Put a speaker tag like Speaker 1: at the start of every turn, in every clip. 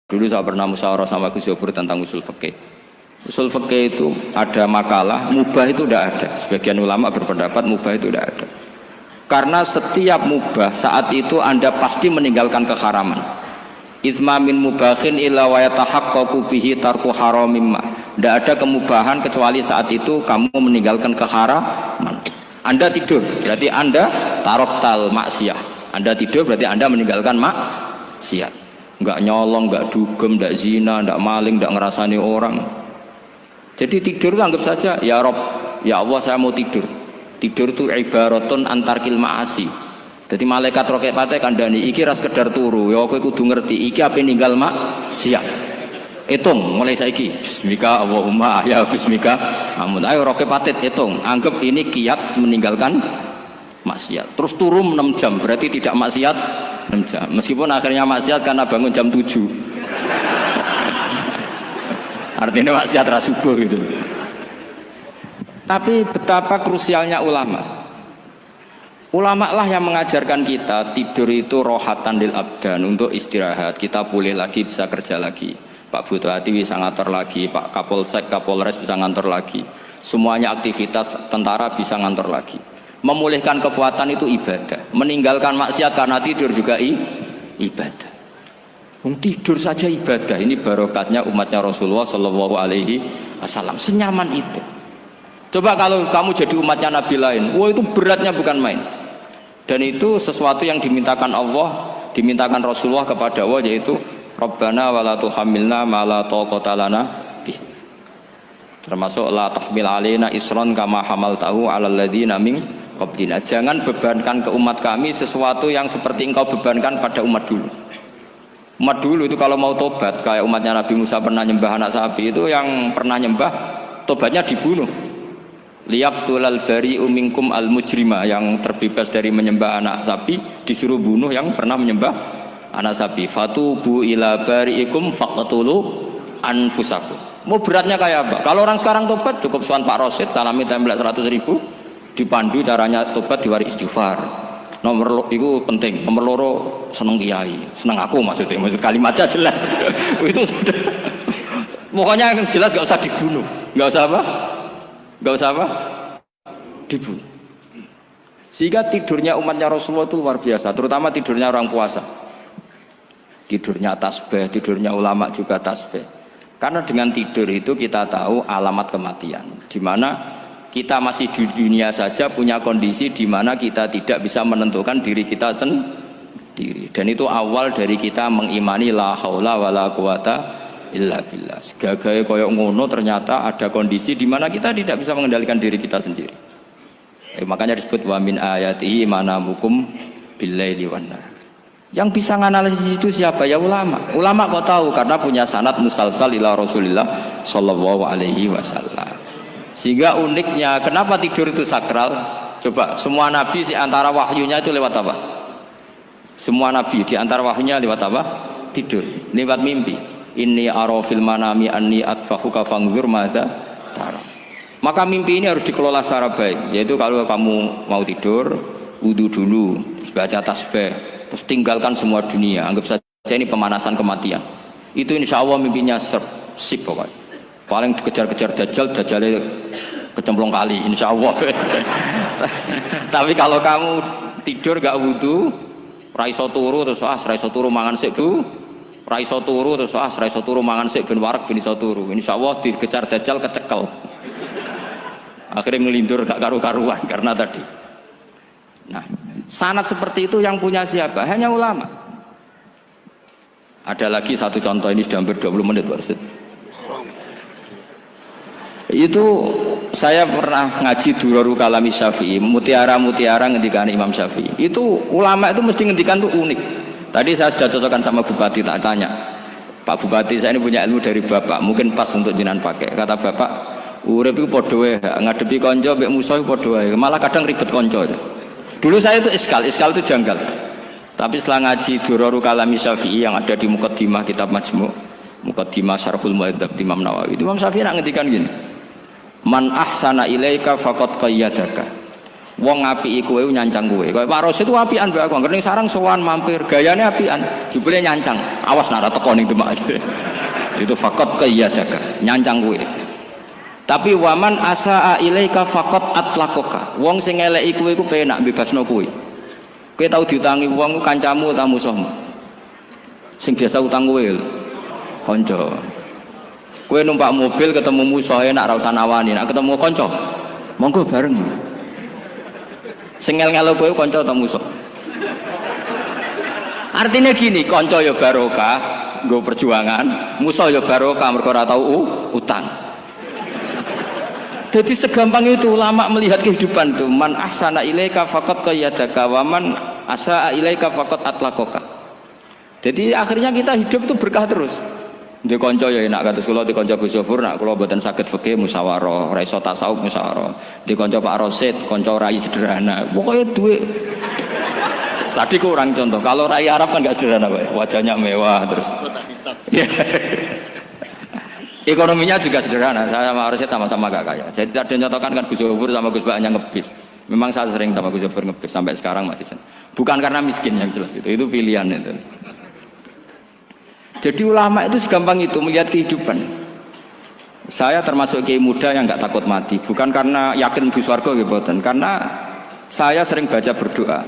Speaker 1: Dulu saya pernah musyawarah sama Gus Yofur tentang usul fikih. Usul fikih itu ada makalah, mubah itu tidak ada. Sebagian ulama berpendapat mubah itu tidak ada. Karena setiap mubah saat itu Anda pasti meninggalkan keharaman. Itsma min mubahin illa wa yatahaqqaqu bihi tarku haramim. Tidak ada kemubahan kecuali saat itu kamu meninggalkan keharaman. Anda tidur, berarti Anda taroktal maksiyah. Anda tidur berarti Anda meninggalkan maksiat. Enggak nyolong, enggak dugem, enggak zina, enggak maling, enggak ngerasani orang. Jadi tidur itu anggap saja, ya Rob, ya Allah saya mau tidur. Tidur itu ibaratun antarkil ma'asi. Jadi malaikat roket pate kandani, iki ras sekedar turu, ya aku kudu ngerti, iki apa ninggal maksiat. Hitung mulai saiki, bismika Allahumma ya bismika. Amun ayo roket pate hitung, anggap ini kiat meninggalkan maksiat. Terus turun 6 jam, berarti tidak maksiat 6 jam. Meskipun akhirnya maksiat karena bangun jam 7. Artinya maksiat rasubuh gitu. Tapi betapa krusialnya ulama. Ulama lah yang mengajarkan kita tidur itu rohatan lil abdan, untuk istirahat. Kita pulih lagi, bisa kerja lagi. Pak Butuh Hati bisa ngantor lagi, Pak Kapolsek, Kapolres bisa ngantor lagi. Semuanya aktivitas tentara bisa ngantor lagi. Memulihkan kekuatan itu ibadah. Meninggalkan maksiat karena tidur juga ibadah. Tidur saja ibadah. Ini barokatnya umatnya Rasulullah Shallallahu Alaihi Wasallam. Senyaman itu. Coba kalau kamu jadi umatnya Nabi lain, wah itu beratnya bukan main. Dan itu sesuatu yang dimintakan Allah, dimintakan Rasulullah kepada Allah, yaitu Rabbana wa la tuhammilna ma la taqata lana bih. Termasuk la tahmil alaina isron kama hamaltahu 'alal ladzina min qablina. Jangan bebankan ke umat kami sesuatu yang seperti engkau bebankan pada umat dulu. Umat dulu itu kalau mau tobat, kayak umatnya Nabi Musa pernah nyembah anak sapi, itu yang pernah nyembah tobatnya dibunuh. Liyaqtulal bari'u minkum al mujrima, yang terbebas dari menyembah anak sapi disuruh bunuh yang pernah menyembah anak sapi. Fatubu ila bari'ikum faqtulu anfusakum. Mau beratnya kayak apa? Kalau orang sekarang tobat cukup suan Pak Rosid, salami template 100.000, dipandu caranya tobat, diwari istighfar. Nomor itu penting. Nomor loro seneng kiai, seneng aku maksudnya. Maksud kalimatnya jelas. Itu sudah. Pokoknya yang jelas gak usah dibunuh, gak usah apa? Gak usah apa? Dibunuh. Sehingga tidurnya umatnya Rasulullah itu luar biasa, terutama tidurnya orang puasa. Tidurnya tasbih, tidurnya ulama juga tasbih. Karena dengan tidur itu kita tahu alamat kematian. Di mana kita masih di dunia saja punya kondisi di mana kita tidak bisa menentukan diri kita sendiri. Dan itu awal dari kita mengimani la haula wala quwata illa billah. Segagai koyok ngono ternyata ada kondisi di mana kita tidak bisa mengendalikan diri kita sendiri. Makanya disebut wa min ayatihi manamukum billaili wan nahar. Yang bisa menganalisis itu siapa? Ya ulama. Ulama kok tahu karena punya sanad musalsal ila Rasulillah sallallahu alaihi wasallam. Sehingga uniknya kenapa tidur itu sakral? Coba semua nabi di antara wahyunya itu lewat apa? Semua nabi di antara wahyunya lewat apa? Tidur, lewat mimpi. Inni ara fil manami anni atfahuka fanzur madza tara. Maka mimpi ini harus dikelola secara baik. Yaitu kalau kamu mau tidur, wudu dulu, baca tasbih, terus tinggalkan semua dunia. Anggap saja ini pemanasan kematian. Itu insya Allah mimpinya sip pokoknya. Paling dikejar-kejar Dajjalnya kecemplung kali, insya Allah. Tapi kalau kamu tidur gak wudu, raiso turu terus raiso turu mangan sik bu, raiso turu terus raiso turu mangan sik ben wareg ben iso turu. Insya Allah dikejar Dajjal kecekel. Akhirnya ngelindur gak karu-karuan karena tadi. Nah, sanad seperti itu yang punya siapa? Hanya ulama. Ada lagi satu contoh, ini sudah hampir 20 menit Pak Ustaz. Itu saya pernah ngaji Durarul Kalami Syafi'i, mutiara-mutiara ngendikan Imam Syafi'i. Itu ulama itu mesti ngendikan tuh unik. Tadi saya sudah cocokkan sama Bupati, tak tanya, Pak Bupati saya ini punya ilmu dari Bapak, mungkin pas untuk jenengan pakai. Kata Bapak, urip iku padha wae, ngadepi kanca mbek musuh padha wae, malah kadang ribet kanca. Dulu saya itu iskal itu janggal. Tapi setelah ngaji Durarul Kalami Syafi'i yang ada di Muqaddimah kitab Majmu', Muqaddimah Syarhul Muhadzab Imam Nawawi, Imam Syafi'i nak ngendikan gini, man ahsana ilaika faqad qayyadaka Wong ngapiki kowe nyancang kowe. Kaya Pak Rosid itu apian mbak aku. Ngerti sarang sowan mampir, gayane apian. Jebule nyancang. Awas nak teko ning Demak. Itu faqat qayyadaka, nyancang kowe. Tapi waman asaa ilaika faqat atlaqaka. Wong sing eleki kowe iku penak bebasno kowe. Kowe tau diutangi wong kancamu ta musuhmu? Sing biasa utang kowe lho. Kanca. Kowe numpak mobil ketemu musuh enak ra usah nawani, nek ketemu kanca monggo bareng. Sing ngel-ngelo kowe kanca ta musuh? Artinya gini, kanca ya barokah, nggo perjuangan, musuh ya barokah mergo ora tau utang. Jadi segampang itu ulama melihat kehidupan tuh. Man ahsana ilaika faqad qayyadaka wa man asaa ilaika faqad atlaqaka. Jadi akhirnya kita hidup itu berkah terus. Di konco ya enak kados kula di konco Gus Zofur nak kula mboten saged fikih musyawarah, ora iso tasawuf musyawarah. Di konco Pak Rosid, konco rai sederhana. Pokoknya duit. Tadi kurang contoh. Kalau rai Arab kan enggak sederhana, Pak. Wajahnya mewah terus. Ekonominya juga sederhana. Saya sama Rosid sama-sama gak kaya. Jadi ada nyontohkan kan Gus Zofur sama Gus Baknya ngebis. Memang saya sering sama Gus Zofur ngebis sampai sekarang masih sen. Bukan karena miskin yang jelas itu pilihan itu. Jadi ulama itu segampang itu melihat kehidupan. Saya termasuk kiai muda yang nggak takut mati, bukan karena yakin di surga gitu, karena saya sering baca berdoa.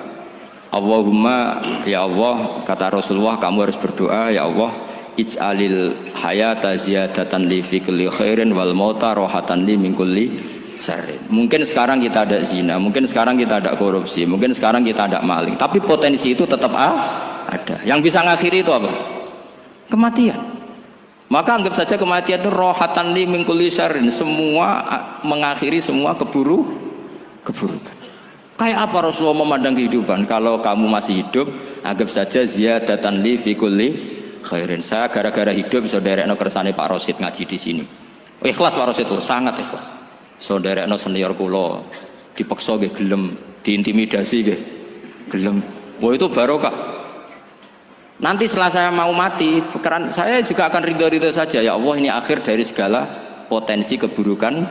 Speaker 1: Allahumma ya Allah, kata Rasulullah, kamu harus berdoa ya Allah, ij'alil hayata ziyadatan li fi kulli khairin wal mauta rohatan li min kulli syarrin. Mungkin sekarang kita ada zina, mungkin sekarang kita ada korupsi, mungkin sekarang kita ada maling, tapi potensi itu tetap ada. Yang bisa ngakhiri itu apa? Kematian. Maka anggap saja kematian itu rohatan li min kulli syarrin, semua mengakhiri semua keburukan. Kayak apa Rasulullah memandang kehidupan? Kalau kamu masih hidup, anggap saja ziyadatan li fi kulli khairin. Saya gara-gara hidup bisa derekno kersane Pak Rosid ngaji di sini. Ikhlas Pak Rosid itu sangat ikhlas. So derekno senior kula dipaksa nggih gelem, diintimidasi nggih gelem. Wah itu barokah. Nanti setelah saya mau mati, saya juga akan ridho-ridho saja. Ya Allah, ini akhir dari segala potensi keburukan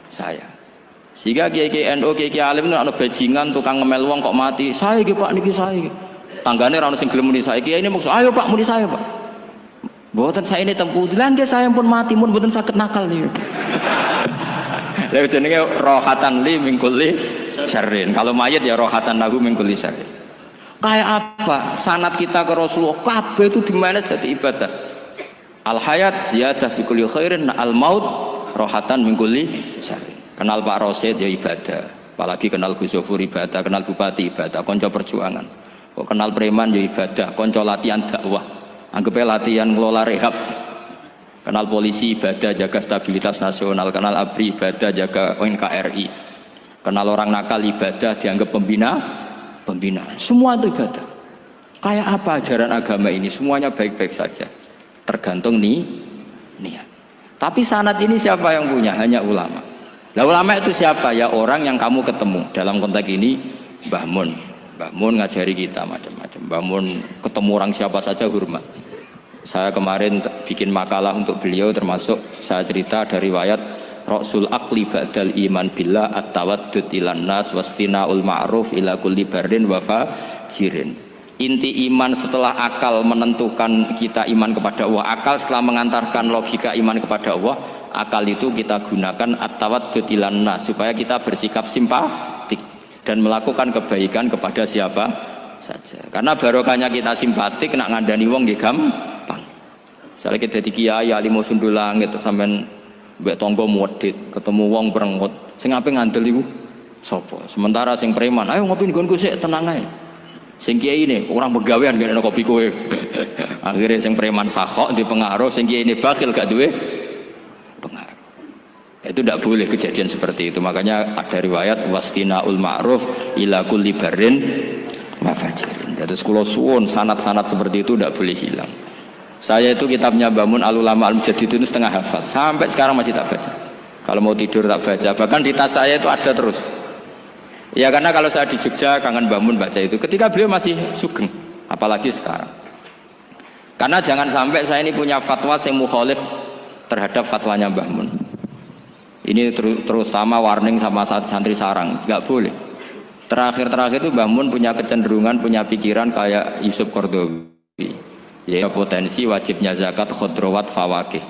Speaker 1: saya. Sehingga kiai-kiai NU, kiai-kiai alim itu ada bajingan, tukang ngemel wong kok mati. Saya gitu Pak, niki saya. Tanggane ra ono sing gelem muni saya. Kiai ini maksud, ayo Pak muni saya Pak. Mboten saya ini tempuh. Lah nggih saya pun mati, pun mboten saged nakal niku. Lha jenenge rohatan li min kulli syarrin. Kalau mayit ya rohatan lahu min kulli syarrin. Kayak apa sanad kita ke Rasulullah kabeh itu dimana jadi ibadah. Al hayat ziyadah fi kulli khairin, al maut rohatan min kulli syarrin. Kenal Pak Rosid ya ibadah, apalagi kenal Gus Zofur ibadah, kenal bupati ibadah, konco perjuangan. Kok kenal preman ya ibadah, konco latihan dakwah, anggapnya latihan ngelola rehab. Kenal polisi ibadah, jaga stabilitas nasional, kenal ABRI ibadah, jaga NKRI. Kenal orang nakal ibadah, dianggap pembina. Semua itu ibadah. Kayak apa ajaran agama ini? Semuanya baik-baik saja, tergantung niat. Tapi sanad ini siapa yang punya? Hanya ulama. Nah ulama itu siapa? Ya orang yang kamu ketemu. Dalam konteks ini Mbah Mun ngajari kita macam-macam. Mbah Mun ketemu orang siapa saja hormat. Saya kemarin bikin makalah untuk beliau, termasuk saya cerita dari riwayat Rasul akli ba'dal iman billah at-tawaddud ilan nas wastina'ul ma'ruf ila kulli barrin wa fajirin. Inti iman setelah akal menentukan kita iman kepada Allah, akal setelah mengantarkan logika iman kepada Allah, akal itu kita gunakan at-tawaddud ilan nas supaya kita bersikap simpatik dan melakukan kebaikan kepada siapa saja. Karena barokahnya kita simpatik nak ngandani wong nggih gampang. Misalnya kita di kiai alimo sundulang gitu sampean mbek tangga muwedhit ketemu wong perengut sing ape ngandel iku sapa? Sementara sing preman ayo ngopi nggonku sik tenang ae. Sing kiai ini orang begawean ngene kopi kowe. Akhirnya sing preman sakok di pengaruh, sing kiai ini bakhil gak duwe pengaruh. Itu tidak boleh kejadian seperti itu. Makanya ada riwayat wastinaul ma'ruf ila kulli barrin wa fajirin. Jadi kula suwun sanad-sanad seperti itu tidak boleh hilang. Saya itu kitabnya Mbah Mun Al-Ulama Al-Mujaddid itu setengah hafal, sampai sekarang masih tak baca. Kalau mau tidur tak baca, bahkan di tas saya itu ada terus. Ya karena kalau saya di Jogja kangen Mbah Mun baca itu, ketika beliau masih sugeng, apalagi sekarang. Karena jangan sampai saya ini punya fatwa yang mukhalif terhadap fatwanya Mbah Mun. Ini terutama warning sama santri sarang, nggak boleh. Terakhir-terakhir itu Mbah Mun punya kecenderungan, punya pikiran kayak Yusuf Qaradawi. Ya potensi wajibnya zakat khodrowat fawakih.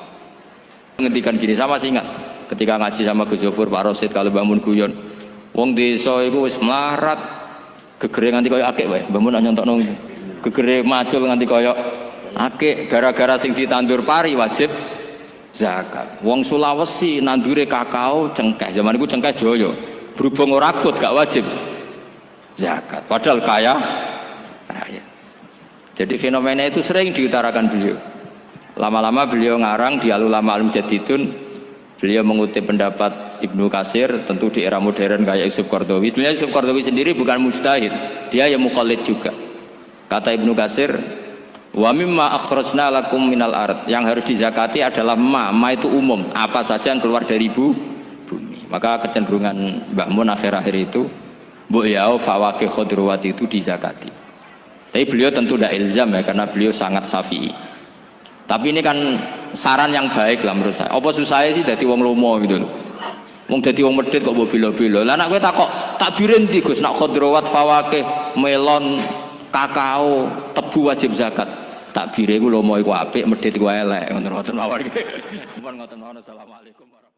Speaker 1: Ngendikan gini, sama sih ingat ketika ngaji sama Gus Zofur, Pak Rosid, kalau Mbah Mun guyon, wong desa iku wis melarat, gegere nganti koyo akeh wae. Mbah Mun nyontokno gegere macul nganti koyo akeh gara-gara sing ditandur pari wajib zakat. Wong Sulawesi nandure kakao cengkeh, zaman iku cengkeh joyo. Berhubung ora akut gak wajib zakat, padahal kaya raya. Jadi fenomena itu sering diutarakan beliau. Lama-lama beliau ngarang di Al-Ulama Al-Mujaddidun, beliau mengutip pendapat Ibnu Katsir, tentu di era modern kayak Yusuf Qaradawi. Sebenarnya Yusuf Qaradawi sendiri bukan mujtahid, dia yang muqallid juga. Kata Ibnu Katsir, wa mimma akhrajna lakum minal ard, yang harus dizakati adalah ma itu umum, apa saja yang keluar dari bumi. Maka kecenderungan Mbah Mun akhir-akhir itu mbok yao fawakih khodrowat itu dizakati. Tapi beliau tentu tidak ilzam ya, karena beliau sangat syafi'i. Tapi ini kan saran yang baik lah menurut saya. Apa susah sih dadi wong lomo gitu loh. Wong dadi wong medhit kok mbok bila-bila. Lah nek kowe takok takbirin ndi Gus, nak khodrowat fawakih melon kakao tebu wajib zakat. Takbire iku lomo iku apik, medhit iku elek. Ngoten-ngoten mawon. Mumpun ngoten mawon. Assalamualaikum warahmatullahi wabarakatuh.